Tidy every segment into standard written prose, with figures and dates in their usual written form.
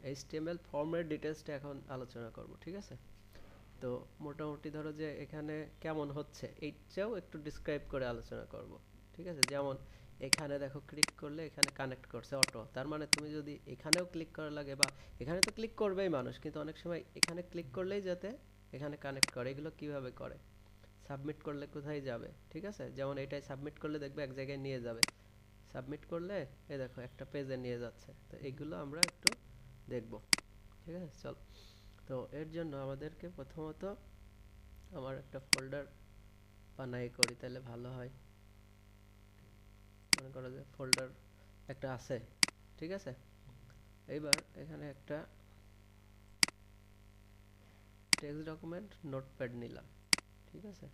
HTML ফর্মের ডিটেলসটা এখন আলোচনা করব, ঠিক আছে? তো মোটামুটি ধরো যে এখানে কেমন হচ্ছে এইটাও একটু ডিসক্রাইব করে আলোচনা করব, ঠিক আছে? যেমন এখানে দেখো ক্লিক করলে এখানে কানেক্ট করছে অটো, তার মানে তুমি যদি এখানেও ক্লিক করা লাগে বা এখানে তো ক্লিক করবেই মানুষ, কিন্তু অনেক সময় এখানে ক্লিক করলেই যাতে এখানে কানেক্ট করে, এগুলো কিভাবে করে? সাবমিট করলে কোথায় যাবে, ঠিক আছে? যেমন এটাই সাবমিট করলে দেখবে এক জায়গায় নিয়ে যাবে, সাবমিট করলে এই দেখো একটা পেজে নিয়ে যাচ্ছে। তো এইগুলো আমরা একটু দেখব, ঠিক আছে? চল, তো এর জন্য আমাদেরকে প্রথমত আমার একটা ফোল্ডার বানাই করি, তাহলে ভালো হয়। মনে করো যে ফোল্ডার একটা আছে, ঠিক আছে? এইবার এখানে একটা টেক্সট ডকুমেন্ট নোটপ্যাড নিলাম, ঠিক আছে?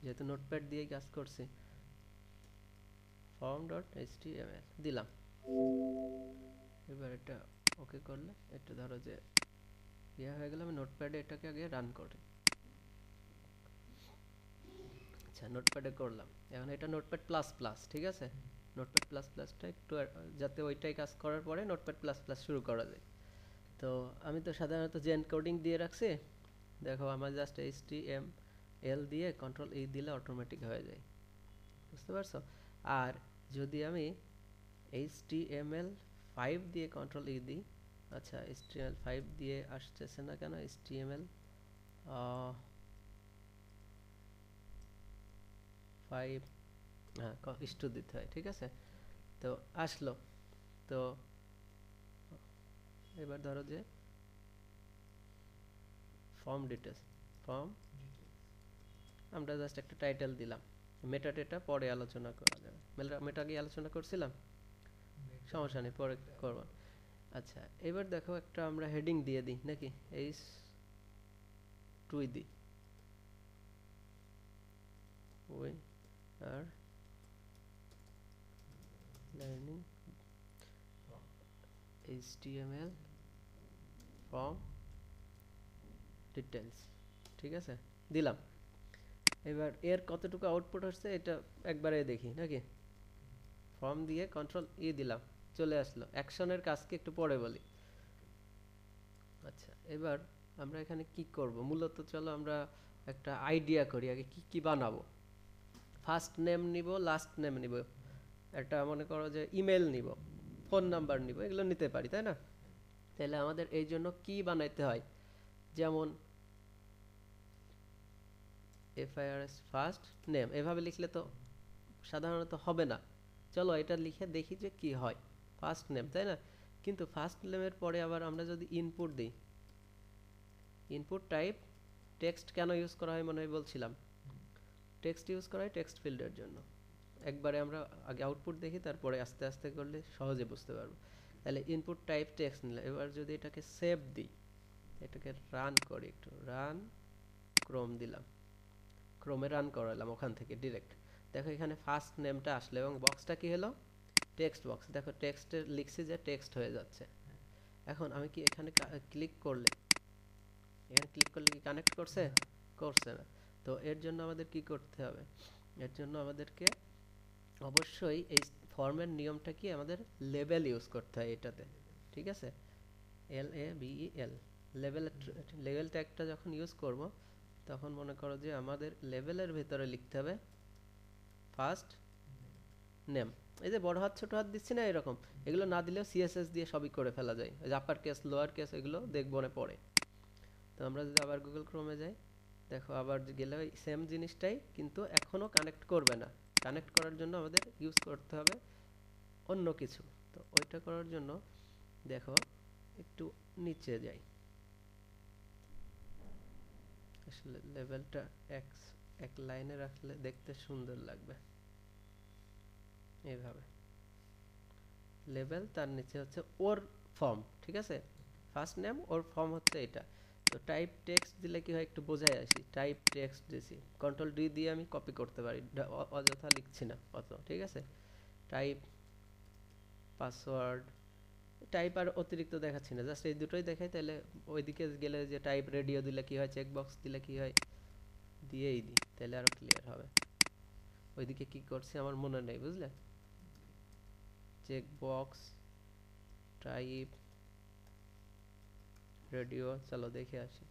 যেহেতু নোটপ্যাড দিয়েই কাজ করছি, form.html দিলাম। এবার এটা ওকে করলে এটা ধরো যে ইয়ে হয়ে গেল। আমি নোটপ্যাডে এটাকে আগে রান করি। আচ্ছা, নোটপ্যাডে করলাম। এখন এটা নোটপ্যাড প্লাস প্লাস, ঠিক আছে? নোটপ্যাড প্লাস প্লাসটা একটু যাতে ওইটাই কাজ করার পরে নোটপ্যাড প্লাস প্লাস শুরু করা যায়। তো আমি তো সাধারণত জেন কোডিং দিয়ে রাখছি। দেখো আমার জাস্ট HTML দিয়ে কন্ট্রোল ই দিলে অটোমেটিক হয়ে যায়, বুঝতে পারছো? আর যদি আমি HTML5 দিয়ে কন্ট্রোল ই দিই, আচ্ছা HTML5 দিয়ে আসতেছে না কেন? HTML5, হ্যাঁ ইস্টু দিতে হয়, ঠিক আছে? তো আসলো। তো এবার ধরো যে ফর্ম ডিটেলস, ফর্ম আমরা জাস্ট একটা টাইটেল দিলাম। মেটা টেটা পরে আলোচনা করা যাবে। মেটা গিয়ে আলোচনা করছিলাম, সমস্যা নেই, পরে করব। আচ্ছা, এবার দেখো একটা আমরা হেডিং দিয়ে দিই নাকি? এইচ টুই দিই, we are learning HTML form details, ঠিক আছে? দিলাম। এবার এর কতটুকু আউটপুট হচ্ছে এটা একবারে দেখি নাকি? ফর্ম দিয়ে কন্ট্রোল ই দিলাম, চলে আসলো। অ্যাকশনের কাজকে একটু পরে বলি। আচ্ছা, এবার আমরা এখানে কি করব মূলত? চলো আমরা একটা আইডিয়া করি আগে কি কি বানাবো। ফার্স্ট নেম নিব, লাস্ট নেম নিব, একটা মনে করো যে ইমেল নিব, ফোন নাম্বার নিব, এগুলো নিতে পারি, তাই না? তাহলে আমাদের এই জন্য কি বানাইতে হয়? যেমন FIRS ফার্স্ট নেম এভাবে লিখলে তো সাধারণত হবে না। চলো এটা লিখে দেখি যে কি হয়। ফার্স্ট নেম, তাই না? কিন্তু ফার্স্ট নেমের পরে আবার আমরা যদি ইনপুট দিই, ইনপুট টাইপ টেক্সট কেন ইউজ করা হয় মনে হয় বলছিলাম। টেক্সট ইউজ করা হয় টেক্সট ফিল্ডের জন্য। একবারে আমরা আগে আউটপুট দেখি, তারপরে আস্তে আস্তে করলে সহজে বুঝতে পারবো। তাহলে ইনপুট টাইপ টেক্সট নিলাম। এবার যদি এটাকে সেভ দিই, এটাকে রান করি, একটু রান ক্রোম দিলাম, ক্রোমে রান করালাম ওখান থেকে ডিরেক্ট। দেখো এখানে ফার্স্ট নেমটা আসলো এবং বক্সটা কি হলো? Text box. দেখো টেক্সটে লিখছি যে টেক্সট হয়ে যাচ্ছে। এখন আমি কি এখানে ক্লিক করলে, এখানে ক্লিক করলে কি কানেক্ট করছে? করছে না। তো এর জন্য আমাদের কি করতে হবে? এর জন্য আমাদেরকে অবশ্যই এই ফর্মের নিয়মটা কি, আমাদের লেবেল ইউজ করতে হয় এটাতে, ঠিক আছে? LABEL, label. লেবেল ট্যাগটা যখন ইউজ করব, তখন মনে করো যে আমাদের লেবেলের ভেতরে লিখতে হবে ফার্স্ট নেম। এই যে বড় হাত ছোট হাত দিচ্ছি না এরকম, এগুলো না দিলেও সিএসএস দিয়ে সবই করে ফেলা যায়। এই যে আপার কেস লোয়ার কেস এগুলো দেখবো না পরে। তো আমরা যদি আবার গুগল ক্রোমে যাই, দেখো আবার গেলে ওই সেম জিনিসটাই, কিন্তু এখনও কানেক্ট করবে না। কানেক্ট করার জন্য আমাদের ইউজ করতে হবে অন্য কিছু। তো ওইটা করার জন্য দেখো একটু নিচে যাই। আসলে লেভেলটা এক এক লাইনে রাখলে দেখতে সুন্দর লাগবে, এইভাবে লেভেল, তার নিচে হচ্ছে ওর ফর্ম, ঠিক আছে? ফার্স্ট নেম ওর ফর্ম হচ্ছে এটা। তো টাইপ টেক্সট দিলে কি হয় একটু বোঝাই আসি। টাইপ টেক্সট দিছি, কন্ট্রোল ডি দিয়ে আমি কপি করতে পারি, অযথা লিখছি না অত, ঠিক আছে? টাইপ পাসওয়ার্ড, টাইপ আর অতিরিক্ত দেখাচ্ছি না, জাস্ট এই দুটোই দেখাই। তাহলে ওইদিকে গেলে যে টাইপ রেডিও দিলে কি হয়, চেক বক্স দিলে কি হয়, দিয়েই দিই, তাহলে আরো ক্লিয়ার হবে। ওইদিকে কি করছি আমার মনে নেই, বুঝলে? চেক বক্স, টাইপ রেডিও, চলো দেখে আসি।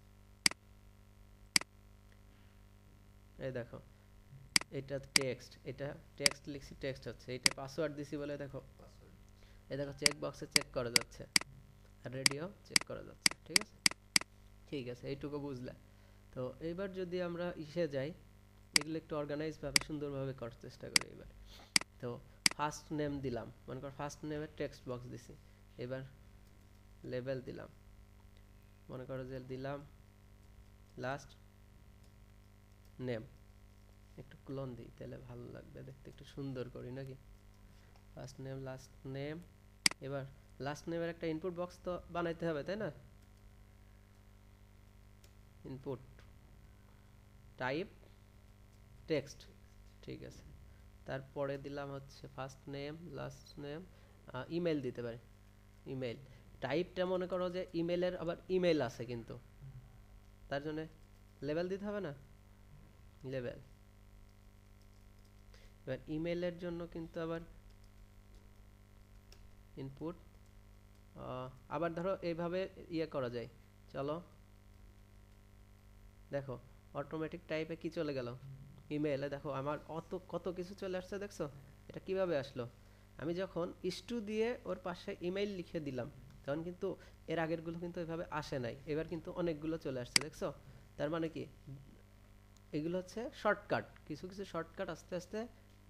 এই দেখো এটা টেক্সট, এটা টেক্সট লিখছি, টেক্সট হচ্ছে, এটা পাসওয়ার্ড দিছি বলে দেখো, এই দেখো চেক বক্সে চেক করা যাচ্ছে, আর রেডিও চেক করা যাচ্ছে। ঠিক আছে, ঠিক আছে, এইটুকু বুঝলে। তো এইবার যদি আমরা ইসে যাই, এগুলো একটু অর্গানাইজ ভাবে সুন্দরভাবে করার চেষ্টা করি। এবার তো ফার্স্ট নেম দিলাম, মনে কর ফার্স্ট নেমের টেক্সট বক্স দিছি। এবার লেবেল দিলাম, মনে করো যে দিলাম লাস্ট নেম। একটু ক্লোন দিই তাহলে ভালো লাগবে দেখতে, একটু সুন্দর করি নাকি। First name last name. এবার লাস্ট নেমের একটা ইনপুট বক্স তো বানাইতে হবে, তাই না? ইনপুট টাইপ টেক্সট, ঠিক আছে। তারপরে দিলাম হচ্ছে first name last name, email দিতে পারি, ইমেল। টাইপটা মনে করো যে ইমেলের আবার ইমেল আছে, কিন্তু তার জন্য লেবেল দিতে হবে না, লেবেল। এবার ইমেলের জন্য কিন্তু আবার ইনপুট, আবার ধরো এইভাবে ইয়ে করা যায়। চলো দেখো অটোমেটিক টাইপে কি চলে গেল, ইমেলে দেখো আমার অত কত কিছু চলে আসছে, দেখছো এটা কিভাবে আসলো? আমি যখন ইস্টু দিয়ে ওর পাশে ইমেল লিখে দিলাম, তখন কিন্তু এর আগেরগুলো কিন্তু এভাবে আসে নাই, এবার কিন্তু অনেকগুলো চলে আসছে, দেখছো? তার মানে কি, এগুলো হচ্ছে শর্টকাট, কিছু কিছু শর্টকাট আস্তে আস্তে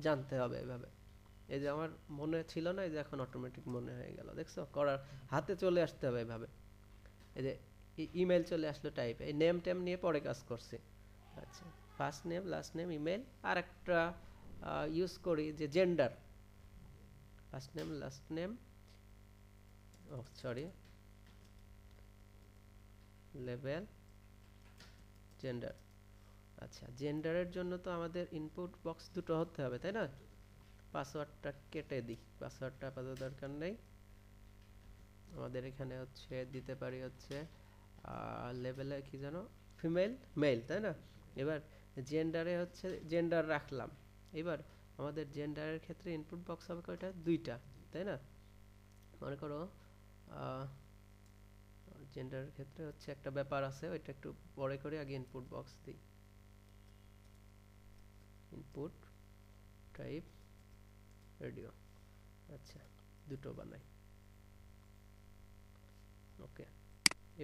জানতে হবে এভাবে। এই যে আমার মনে ছিল না, এই যে এখন অটোমেটিক মনে হয়ে গেল, দেখছো? করার হাতে চলে আসতে হবে এভাবে। এই যে ইমেল চলে আসলো টাইপে, এই নেম টেম নিয়ে পরে কাজ করছি। আচ্ছা, first name last name email, আর একটা ইউজ করি যে gender, first name last name, oh sorry, level gender. আচ্ছা, জেন্ডারের জন্য তো আমাদের ইনপুট বক্স দুটো হতে হবে, তাই না? পাসওয়ার্ডটা কেটে দিই, পাসওয়ার্ডটা আপাতত দরকার নেই। আমাদের এখানে হচ্ছে দিতে পারি হচ্ছে লেভেলে কি জানো, ফিমেল মেল, তাই না? এবার জেন্ডারে হচ্ছে জেন্ডার রাখলাম। এবার আমাদের জেন্ডারের ক্ষেত্রে ইনপুট বক্স হবে কয়টা, দুইটা, তাই না? মনে করো জেন্ডারের ক্ষেত্রে হচ্ছে একটা ব্যাপার আছে, ওইটা একটু পরে করে আগে ইনপুট বক্স দিই। ইনপুট টাইপ রেডিও, আচ্ছা দুটো বানাই, ওকে।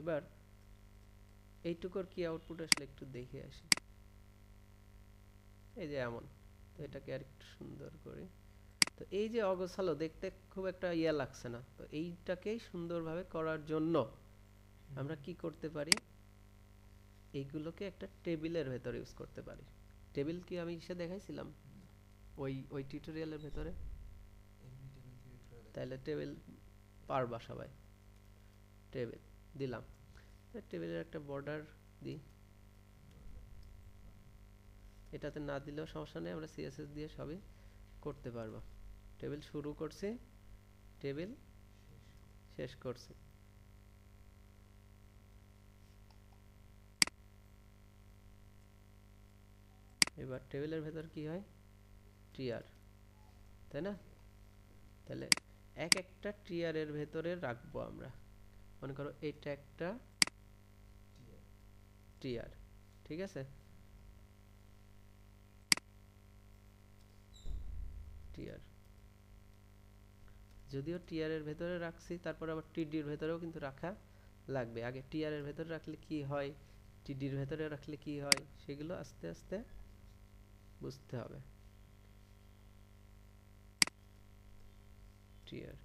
এবার এইটুকুর কি আউটপুট আসলে একটু দেখে আসি। এই যে এমন, তো এটাকে আর একটু সুন্দর করি। তো এই যে অগোছালো দেখতে খুব একটা ইয়া লাগছে না, তো এইটাকেই সুন্দরভাবে করার জন্য আমরা কি করতে পারি, এইগুলোকে একটা টেবিলের ভেতরে ইউজ করতে পারি। টেবিল কি আমি এসে দেখাইছিলাম ওই ওই টিউটোরিয়ালের ভেতরে? তাহলে টেবিল পারবা সবাই। টেবিল দিলাম, টেবিলের একটা বর্ডার দিই, এটাতে না দিলেও সমস্যা নেই, আমরা সিএসএস দিয়ে সবই করতে পারবো। টেবিল শুরু করছি, টেবিল শেষ করছি। এবার টেবিলের ভেতর কি হয়, টিআর, তাই না? তাহলে এক একটা টিআরের ভেতরে রাখবো আমরা। মনে করো এটা একটা টিআর, ঠিক আছে, টিআর। যদিও টিআর এর ভেতরে রাখছি, তারপর আবার টিডির ভেতরেও কিন্তু রাখা লাগবে। আগে টিআর এর ভেতরে রাখলে কি হয়, টিডির ভেতরে রাখলে কি হয়, সেগুলো আস্তে আস্তে বুঝতে হবে। টিআর,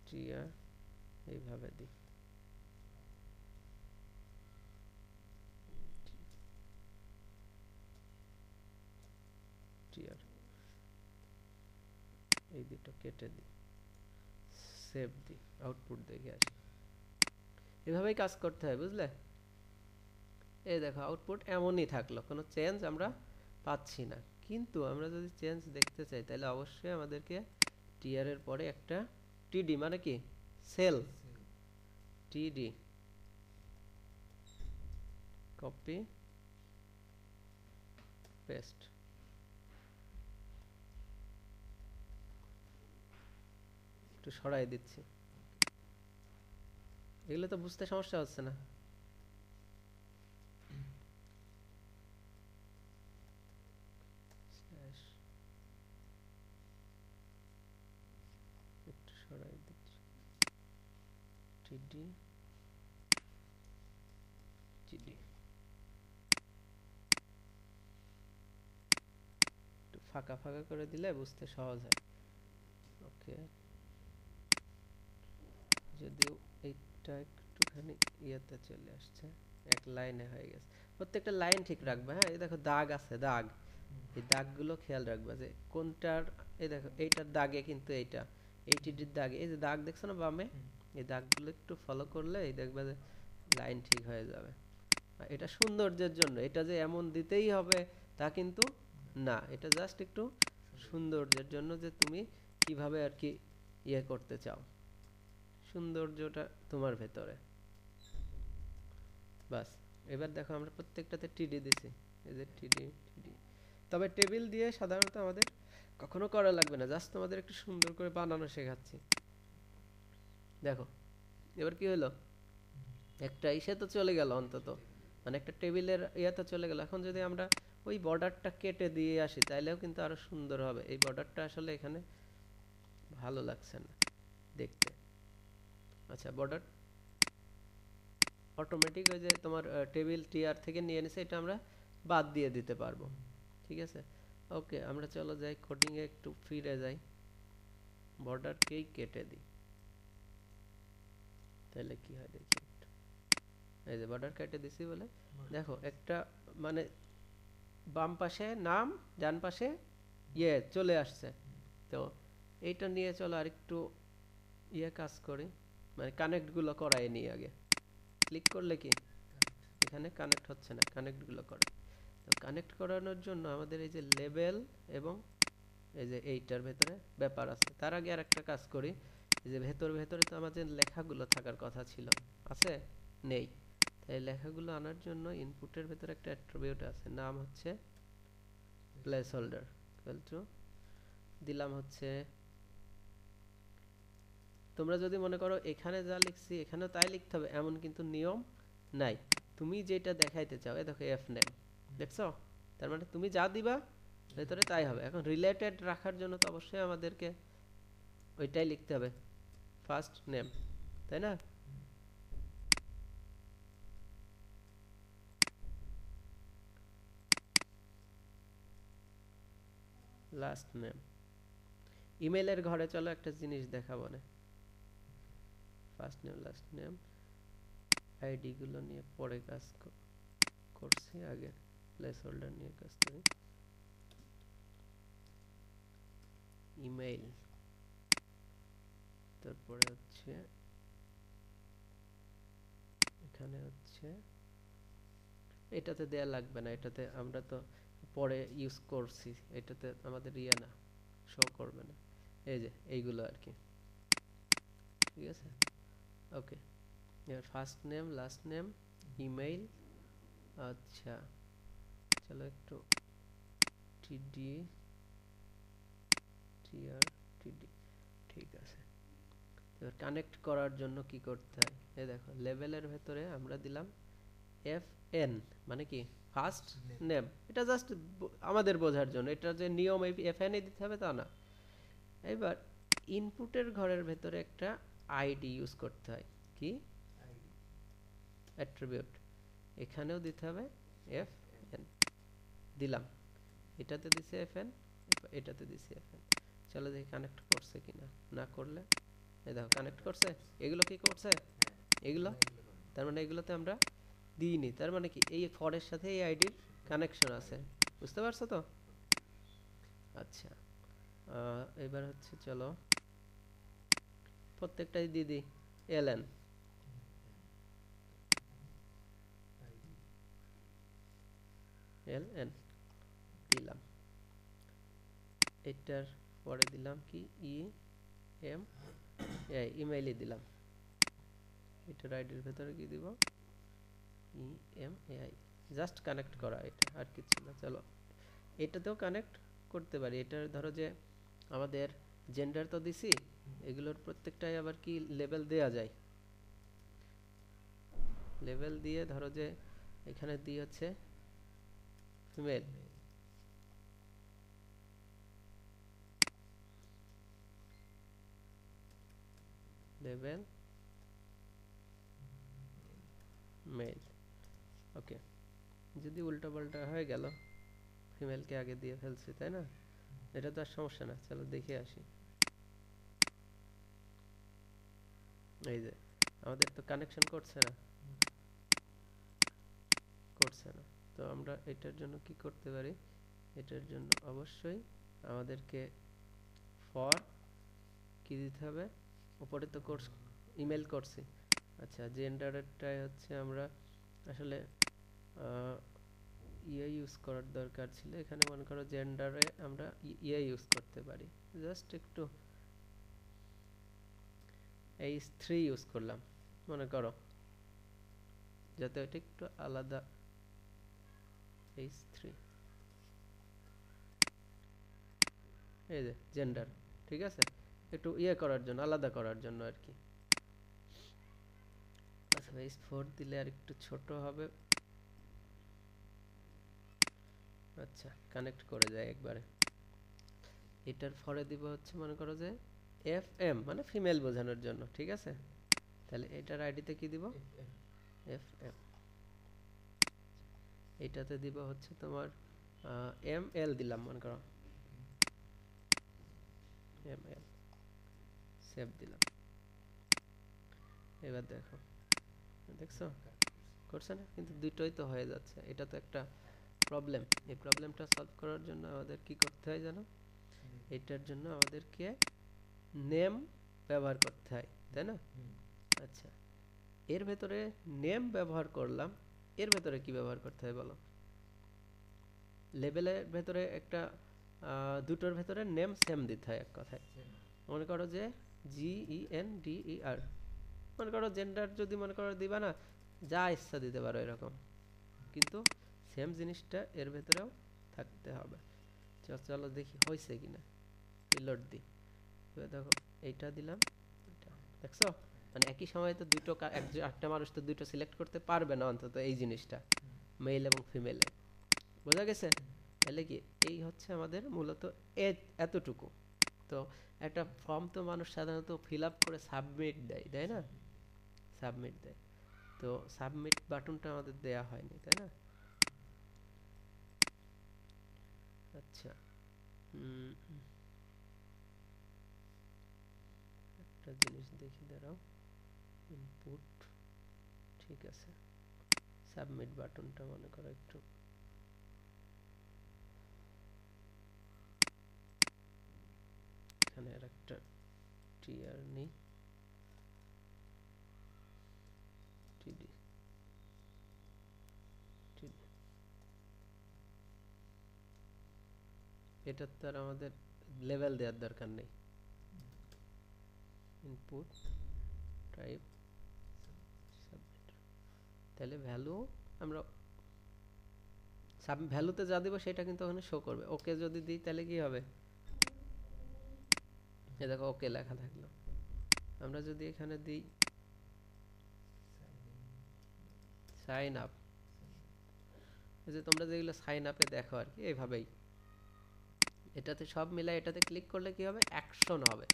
টিআর এইভাবে দিই, টিআর, এই দুটো কেটে দিই, সেভ দিই, আউটপুট দেখে আসি। এভাবেই কাজ করতে হয়, বুঝলে? এই দেখো আউটপুট এমনই থাকলো, কোনো চেঞ্জ আমরা পাচ্ছি না। কিন্তু আমরা যদি চেঞ্জ দেখতে চাই, তাহলে অবশ্যই আমাদেরকে টিআর এর পরে একটা টিডি, মানে কি সেল, টিডি, কপি পেস্ট, একটু সরাই দিচ্ছি। এগুলো তো বুঝতে সমস্যা হচ্ছে না। একটু সরাই দিচ্ছি। টিডি টিডি একটু ফাঁকা ফাঁকা করে দিলে বুঝতে সহজ হয়। ওকে, যদিও এইটা একটুখানি ইয়েতে চলে আসছে, এক লাইনে হয়ে গেছে। প্রত্যেকটা লাইন ঠিক রাখবে। হ্যাঁ, এই দেখো দাগ আছে, দাগ, এই দাগগুলো খেয়াল রাখবা যে কোনটার। এই দেখো এইটার দাগে কিন্তু এইটা এইটিডির দাগে, এই যে দাগ দেখছো না বামে, এই দাগগুলো একটু ফলো করলে এই দেখবে যে লাইন ঠিক হয়ে যাবে। এটা সৌন্দর্যের জন্য, এটা যে এমন দিতেই হবে তা কিন্তু না, এটা জাস্ট একটু সৌন্দর্যের জন্য, যে তুমি কিভাবে আর কি ইয়ে করতে চাও, সৌন্দর্যটা তোমার ভেতরে। বাস, এবার দেখো আমরা প্রত্যেকটাতে টিডি দিছি, এই যে টিডি টিডি। তবে টেবিল দিয়ে সাধারণত আমাদের কখনো করা লাগবে না, জাস্ট তোমাদের একটু সুন্দর করে বানানো শেখাচ্ছি। দেখো এবার কি হলো, একটা ইসে তো চলে গেল অন্তত, মানে একটা টেবিলের ইয়েতে চলে গেল। এখন যদি আমরা ওই বর্ডারটা কেটে দিয়ে আসি তাইলেও কিন্তু আরো সুন্দর হবে। এই বর্ডারটা আসলে এখানে ভালো লাগছে না দেখতে। আচ্ছা, বর্ডার অটোমেটিক ওই যে তোমার টেবিল টিআর থেকে নিয়ে নিছে, এটা আমরা বাদ দিয়ে দিতে পারবো। ঠিক আছে, ওকে, আমরা চলো যাই কোডিং এ একটু ফিরে যাই, বর্ডারকেই কেটে দিই, তাহলে কি হয় দেখি একটু। এই যে বর্ডার কেটে দিছি বলে দেখো একটা মানে বাম পাশে নাম, ডান পাশে ইয়ে চলে আসছে। তো এইটা নিয়ে চলো আরেকটু ইয়ে কাজ করি, মানে কানেক্ট গুলো করাই নি আগে। ক্লিক করলে কি এখানে কানেক্ট হচ্ছে না, কানেক্ট গুলো করে। তো কানেক্ট করানোর জন্য আমাদের এই যে লেবেল এবং এই যে এইটার ভেতরে ব্যাপার আছে। তার আগে আর একটা কাজ করি, এই যে ভেতরে তো আমাদের লেখাগুলো থাকার কথা ছিল, আছে নেই। তাই লেখাগুলো আনার জন্য ইনপুটের ভেতরে একটা অ্যাট্রিবিউট আছে, নাম হচ্ছে প্লেস হোল্ডার, ইকুয়াল টু দিলাম হচ্ছে, তোমরা যদি মনে করো এখানে যা লিখছি এখানেও তাই লিখতে হবে এমন কিন্তু নিয়ম নাই। তুমি যেটা দেখাইতে চাও, এই দেখো এফ নেম, দেখছো? তার মানে তুমি যা দিবা ভেতরে তাই হবে। এখন রিলেটেড রাখার জন্য তো অবশ্যই আমাদেরকে ওইটাই লিখতে হবে, ফার্স্ট নেম, তাই না? Last name. ইমেলের ঘরে চলো একটা জিনিস দেখাবো না, first name last name ID গুলো নিয়ে পরে কাজ করছি, আগে প্লেস হোল্ডার নিয়ে কাজ করি। ইমেইল, তারপরে হচ্ছে এখানে হচ্ছে, এটাতে দেয়া লাগবে না, এটাতে আমরা তো পরে ইউজ করছি, এটাতে আমাদের ইয়ে না, শো করবে না। এই যে এইগুলো আর কি, ঠিক আছে, ওকে। এবার first name last name email. আচ্ছা চলো একটু টিডি টিআর টিডি, ঠিক আছে। এবার কানেক্ট করার জন্য কি করতে হয়, এই দেখো লেভেলের ভেতরে আমরা দিলাম এফ এন, মানে কি ফার্স্ট নেম। এটা জাস্ট আমাদের বোঝার জন্য, এটা যে নিয়ম এফ এন এ দিতে হবে তা না। এবার ইনপুটের ঘরের ভেতরে একটা আইডি ইউজ করতে হয়, কি অ্যাট্রিবিউট, এখানেও দিতে হবে এফ এন, দিলাম, এটাতে দিছে এফ এন, এটাতে দিছি এফ এন। চলো দেখি কানেক্ট করছে কিনা, না করলে এই দেখো কানেক্ট করছে। এগুলো কি করছে, এগুলো তার মানে এগুলোতে আমরা দিইনি, তার মানে কি এই ফরের সাথে এই আইডির কানেকশন আছে, বুঝতে পারছো তো? আচ্ছা, এবার হচ্ছে চলো প্রত্যেকটাই দিয়ে দিই এলএন, এলএন দিলাম, এটার পরে দিলাম কি ই এম এআই, ইমেইলে দিলাম, এটার আইডির ভেতরে কি দিব E M AI, just connect করা, এটা আর কিছু না। চলো এটাতেও কানেক্ট করতে পারি, এটার ধরো যে আমাদের জেন্ডার তো দিছি, এগুলোর প্রত্যেকটাই আবার কি লেবেল দেয়া যায়। লেবেল দিয়ে ধরো যে এখানে দিই হচ্ছে ফিমেল, লেবেল মেল। ওকে, যদি উল্টো পাল্টা হয়ে গেল, ফিমেলকে আগে দিয়ে ফেলছি তাই না, এটা তো আর সমস্যা না। চলো দেখে আসি। এই যে আমাদের তো কানেকশন করছে না, করছে না। তো আমরা এটার জন্য কি করতে পারি, এটার জন্য অবশ্যই আমাদেরকে ফর কি দিতে হবে, উপরে তো কোর্স ইমেল করছি। আচ্ছা, জেন্ডারটাই হচ্ছে আমরা আসলে ইয়ে ইউজ করার দরকার ছিল। এখানে মনে করো জেন্ডারে আমরা ইয়ে ইউজ করতে পারি, জাস্ট একটু H3 ইউজ করলাম মনে করো, যাতে এটা একটু আলাদা। H3 এই যে জেন্ডার, ঠিক আছে, একটু ইয়ে করার জন্য, আলাদা করার জন্য আর কি। আচ্ছা, H4 দিলে আর একটু ছোট হবে। আচ্ছা, কানেক্ট করে যায় একবারে। এটার পরে দিব হচ্ছে মনে করো যে FM মানে ফিমেল বোঝানোর জন্য, ঠিক আছে। তাহলে এটার আইডিতে কি দিব, FM। এটাতে দিব হচ্ছে তোমার ML দিলাম মনে করো, ML সেভ দিলাম। এবার দেখো, দেখছো করছে না, কিন্তু দুটোই তো হয়ে যাচ্ছে। এটা তো একটা প্রবলেম। এই প্রবলেমটা সলভ করার জন্য আমাদের কি করতে হয় জানো, এটার জন্য আমাদেরকে নেম ব্যবহার করতে হয়, তাই না। আচ্ছা, এর ভেতরে নেম ব্যবহার করলাম, এর ভেতরে কি ব্যবহার করতে হয় বলো। লেবেলের ভেতরে একটা দুটোর ভেতরে নেম সেম দিতে হয় এক কথায়। মনে করো যে GENDER, মনে করো জেন্ডার যদি মনে করো দিবা না, যা ইচ্ছা দিতে পারো এরকম, কিন্তু সেম জিনিসটা এর ভেতরেও থাকতে হবে। চলো দেখি হয়েছে কিনা, রিলোড দিই। এবার দেখো এইটা দিলাম, দেখছো মানে একই সময়ে তো দুটো একটা মানুষ তো দুটো সিলেক্ট করতে পারবে না অন্তত এই জিনিসটা, মেল এবং ফিমেলে। বোঝা গেছে। তাহলে কি এই হচ্ছে আমাদের মূলত এতটুকু। তো একটা ফর্ম তো মানুষ সাধারণত ফিল আপ করে সাবমিট দেয়, তাই না, সাবমিট দেয়। তো সাবমিট বাটনটা আমাদের দেয়া হয়নি, তাই না। আচ্ছা, একটা জিনিস দেখি দাঁড়াও, ইনপুট ঠিক আছে, সাবমিট বাটনটা মনে করো একটু এখানে আর একটা টিআর নেই, টিডি টিডি। এটার তো আর আমাদের লেভেল দেওয়ার দরকার নেই। ইনপুট টাইপ সাবমিট, তাহলে ভ্যালু আমরা ভ্যালুতে যা দিব সেটা কিন্তু ওখানে শো করবে। ওকে যদি দিই তাহলে কি হবে, এই দেখো ওকে লেখা থাকলো। আমরা যদি এখানে দিই সাইন আপ, এই যে তোমরা যেগুলো সাইন আপে দেখো আর কি, এইভাবেই এটাতে সব মিলাই এটাতে ক্লিক করলে কি হবে, অ্যাকশন হবে।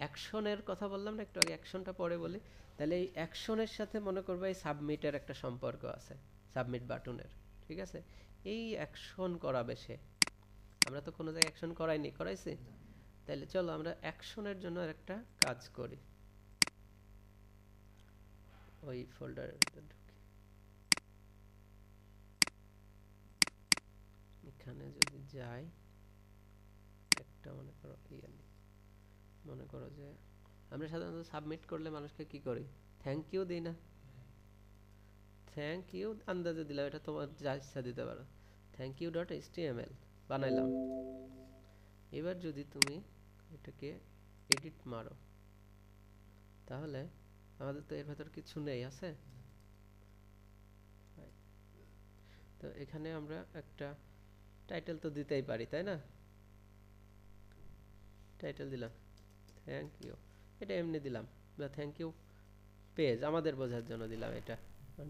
অ্যাকশনের কথা বললাম না একটু আগে, অ্যাকশনটা পরে বলি। তাহলে এই অ্যাকশনের সাথে মনে করবে এই সাবমিটের একটা সম্পর্ক আছে, সাবমিট বাটনের, ঠিক আছে। এই অ্যাকশন করাবে সে, আমরা তো কোনো জায়গায় অ্যাকশন করাইনি, করাইছি। তাহলে চলো আমরা অ্যাকশনের জন্য একটা কাজ করি, ওই ফোল্ডারের ভিতর ঢুকি। এখানে যদি যাই, একটা মনে করো ইয়ে নেই, মনে করো যে আমরা সাধারণত সাবমিট করলে মানুষকে কি করি, থ্যাংক ইউ দিই না। থ্যাংক ইউ আন্দাজে দিলাম, এটা তোমার যা ইচ্ছা দিতে পারো। থ্যাংক ইউ ডট HTML বানাইলাম। এবার যদি তুমি এটাকে এডিট মারো, তাহলে আমাদের তো এর ভেতর কিছু নেই, আছে। তো এখানে আমরা একটা টাইটেল তো দিতেই পারি, তাই না। টাইটেল দিলাম থ্যাংক ইউ, এটা এমনি দিলাম, বা থ্যাংক ইউ পেজ আমাদের বোঝার জন্য দিলাম, এটা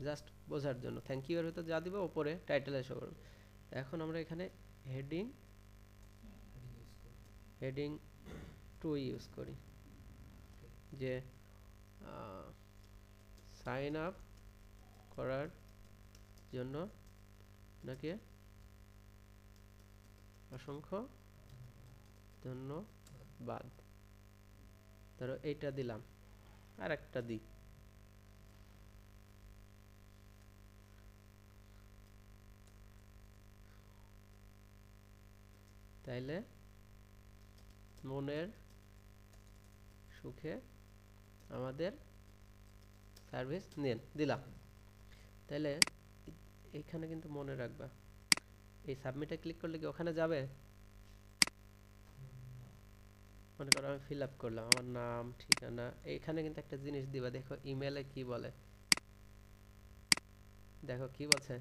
জাস্ট বোঝার জন্য। থ্যাংক ইউ এর ভিতর যা দিব উপরে টাইটেলে শো করবে। এখন আমরা এখানে হেডিং হেডিং 2 ইউজ করি, যে সাইন আপ করার জন্য আপনাকে অসংখ্য ধন্যবাদ। ধরো এইটা দিলাম, আর একটা দিই, তাইলে মনের সুখে আমাদের সার্ভিস নেন দিলাম। তাহলে এইখানে কিন্তু মনে রাখবা, এই সাবমিটে ক্লিক করলে কি ওখানে যাবে? মনে করো আমি ফিল আপ করলাম আমার নাম ঠিকানা, এইখানে কিন্তু একটা জিনিস দিবা, দেখো ইমেলে কি বলে, দেখো কি বলছে,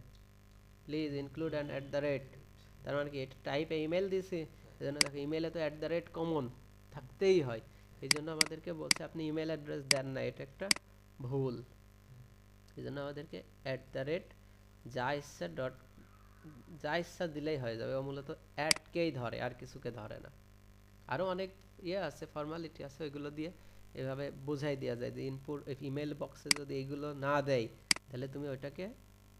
please include and at the rate. তার মানে কি এটা টাইপে ইমেল দিছি, এই জন্য দেখো ইমেলে তো অ্যাট দ্য রেট কমন থাকতেই হয়, এই জন্য আমাদেরকে বলছে আপনি ইমেল অ্যাড্রেস দেন না, এটা একটা ভুল। এই জন্য আমাদেরকে অ্যাট দ্য রেট যা ইচ্ছা দিলেই হয়ে যাবে, ও মূলত অ্যাডকেই ধরে, আর কিছুকে ধরে না। আরও অনেক ইয়ে আছে, ফর্মালিটি আছে, ওইগুলো দিয়ে এভাবে বোঝাই দেওয়া যায় যে ইনপুট ইমেল বক্সে যদি এইগুলো না দেয় তাহলে তুমি ওইটাকে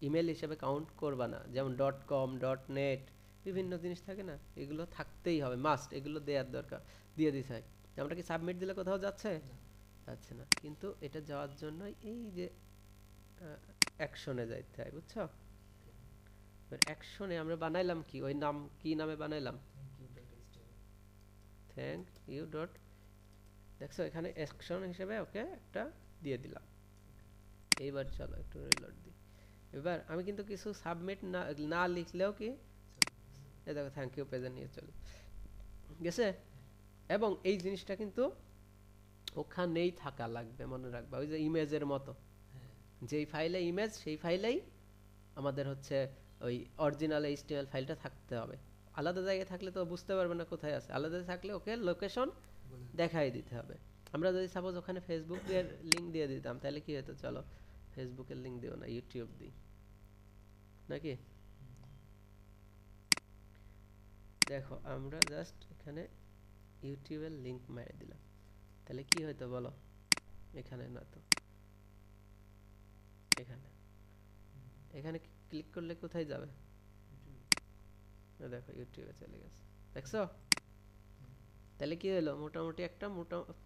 ইমেল হিসেবে কাউন্ট করবা না। যেমন .com .net বিভিন্ন জিনিস থাকে না, এগুলো থাকতেই হবে, মাস্ট, এগুলো দেওয়ার দরকার, দিয়ে দিতে হয়। আমরা কি সাবমিট দিলে কোথাও যাচ্ছে? যাচ্ছে না, কিন্তু এটা যাওয়ার জন্য এই যে অ্যাকশনে যাইতে হয়, বুঝছো? অ্যাকশনে আমরা বানাইলাম কি, ওই নাম কি নামে বানাইলাম, থ্যাংক ইউ ডট, দেখছো এখানে অ্যাকশন হিসেবে ওকে একটা দিয়ে দিলাম। এইবার চলো একটু রিলোড দিই। এবার আমি কিন্তু কিছু সাবমিট না লিখলেও কি, এই দেখো থ্যাংক ইউ পেজে নিয়ে চলে গেছে। এবং এই জিনিসটা কিন্তু ওখানেই থাকা লাগবে, মনে রাখবা, ওই যে ইমেজের মতো, যেই ফাইলে ইমেজ সেই ফাইলেই আমাদের হচ্ছে ওই অরিজিনাল এইচটিএমএল ফাইলটা থাকতে হবে। আলাদা জায়গায় থাকলে তো বুঝতে পারবে না কোথায় আছে, আলাদা থাকলে ওকে লোকেশন দেখাই দিতে হবে। আমরা যদি সাপোজ ওখানে ফেসবুকের লিঙ্ক দিয়ে দিতাম তাহলে কি হতো, চলো ফেসবুকের লিঙ্ক দিও না, ইউটিউব দিই নাকি। দেখো আমরা জাস্ট এখানে ইউটিউবের লিঙ্ক মেরে দিলাম, তাহলে কি হইতো বলো, এখানে না তো এখানে, এখানে ক্লিক করলে কোথায় যাবে, দেখো ইউটিউবে চলে গেছে, দেখছো? তাহলে কি হলো, মোটামুটি একটা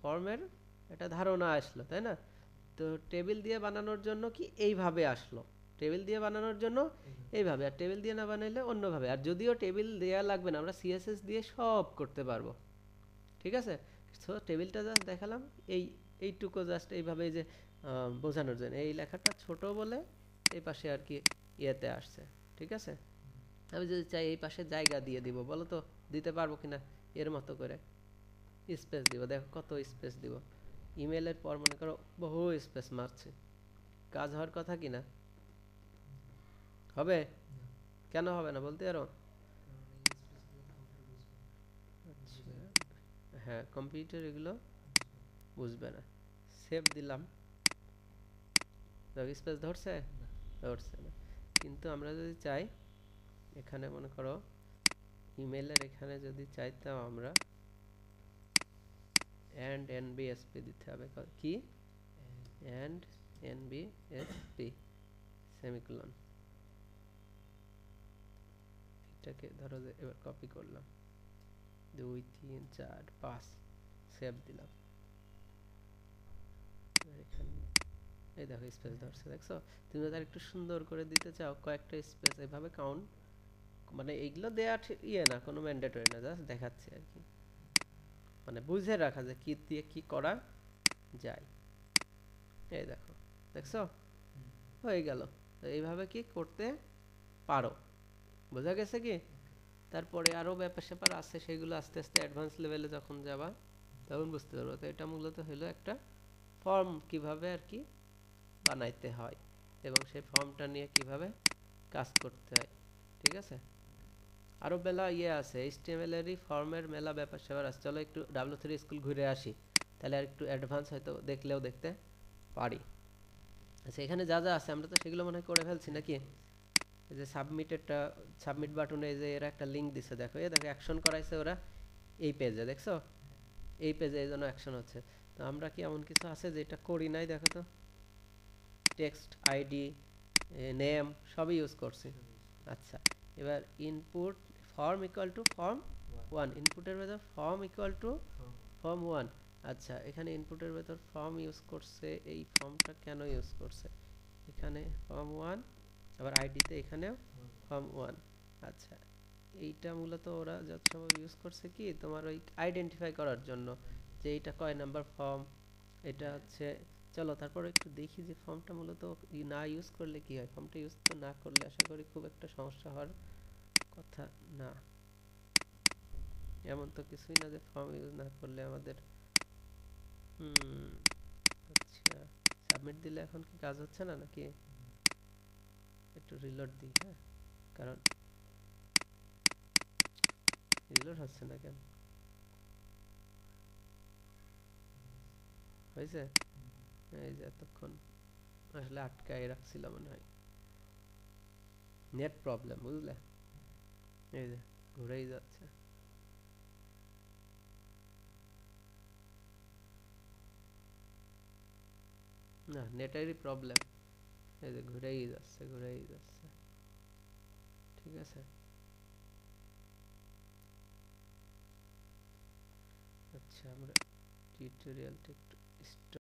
ফর্মের একটা ধারণা আসলো, তাই না? তো টেবিল দিয়ে বানানোর জন্য কি এইভাবে আসলো, টেবিল দিয়ে বানানোর জন্য এইভাবে, আর টেবিল দিয়ে না বানাইলে অন্যভাবে। আর যদিও টেবিল দেয়া লাগবে না, আমরা সিএসএস দিয়ে সব করতে পারবো, ঠিক আছে? সো টেবিলটা জাস্ট দেখালাম, এইটুকু জাস্ট এইভাবে, যে বোঝানোর জন্য, এই লেখাটা ছোট বলে এই পাশে আর কি ইয়েতে আসছে, ঠিক আছে? আমি যদি চাই এই পাশে জায়গা দিয়ে দিব, বলো তো দিতে পারবো কিনা, এর মতো করে স্পেস দিব, দেখো কত স্পেস দিব, ইমেলের পর মনে করো বহু স্পেস মারছে, কাজ হওয়ার কথা কিনা, হবে? কেন হবে না বলতে পারো? হ্যাঁ, কম্পিউটার এগুলো বুঝবে না। সেভ দিলাম, স্পেস ধরছে? ধরছে না। কিন্তু আমরা যদি চাই এখানে মনে করো ইমেলের এখানে যদি চাইতাম আমরা and nbsp দিতে হবে, কি and nbsp সেমিকোলন, এটাকে ধরো যে এবার কপি করলাম, 2 3 4 5 সেভ দিলাম, এখানে এই দেখো স্পেস ধরছে, দেখছো? তুমি যদি একটু সুন্দর করে দিতে চাও কয়েকটা স্পেস এভাবে কাউন্ট, মানে এইগুলো দেয়া ইয়ে না, কোনো ম্যান্ডেটরি না, জাস্ট দেখাচ্ছি আর কি, মানে বুঝে রাখা যে কি দিয়ে কি করা যায়। এই দেখো, দেখছো হয়ে গেল। তো এইভাবে কি করতে পারো, বোঝা গেছে কি? তারপরে আরো ব্যাপার স্যাপার আছে, সেগুলো আস্তে আস্তে অ্যাডভান্স লেভেলে যখন যাবা তখন বুঝতে পারবো। তো এটা মূলত হলো একটা ফর্ম কিভাবে আর কি বানাইতে হয় এবং সেই ফর্মটা নিয়ে কিভাবে কাজ করতে হয়, ঠিক আছে? আরো মেলা ইয়ে আছে, এইচটিএমএল এরই ফর্মের মেলা ব্যাপার স্যাপার আছে। চলো একটু W3 স্কুল ঘুরে আসি। তাহলে আর একটু অ্যাডভান্স হয়তো দেখলেও দেখতে পারি। আচ্ছা, এখানে যা যা আছে আমরা তো সেগুলো মনে হয় করে ফেলছি নাকি? এই যে সাবমিটেডটা, সাবমিট বাটনে এই যে এরা একটা লিঙ্ক দিছে, দেখো এই দেখো অ্যাকশন করাইছে ওরা এই পেজে, দেখছো এই পেজে এই জন্য অ্যাকশন হচ্ছে। তো আমরা কি এমন কিছু আছে যে এটা করি নাই? দেখো তো, টেক্সট, আইডি, নেম সবই ইউজ করছি। আচ্ছা, এবার input form equal to form one, ইনপুটের ভেতর form equal to form one. আচ্ছা, এখানে ইনপুটের ভেতর ফর্ম ইউজ করছে, এই ফর্মটা কেন ইউজ করছে? এখানে ফর্ম ওয়ান, আবার আইডিতে এখানেও ফর্ম ওয়ান। আচ্ছা, এইটা মূলত ওরা যথাসম্ভব ইউজ করছে কি তোমার ওই আইডেন্টিফাই করার জন্য যে এইটা কয় নাম্বার ফর্ম, এটা হচ্ছে। চলো তারপর একটু দেখি যে ফর্মটা মূলত না ইউজ করলে কি হয়। ফর্মটা ইউজ তো না করলে আশা করি খুব একটা সমস্যা হওয়ার কথা না। এমন তো কিছুই না যে ফর্ম ইউজ না করলে আমাদের আচ্ছা, সাবমিট দিলে এখন কি কাজ হচ্ছে না নাকি? একটু রিলোড দিই, হ্যাঁ, কারণ রিলোড হচ্ছে না কেন? হয়েছে? এই যে এতক্ষণ আসলে আটকায় রাখছিলাম মনে হয়, নেট প্রবলেম, বুঝলে? এই যে ঘুরেই যাচ্ছে। না, নেটেরই প্রবলেম। এই যে ঘুরেই যাচ্ছে, ঘুরেই যাচ্ছে। ঠিক আছে, আচ্ছা আমরা টিউটোরিয়ালটা একটু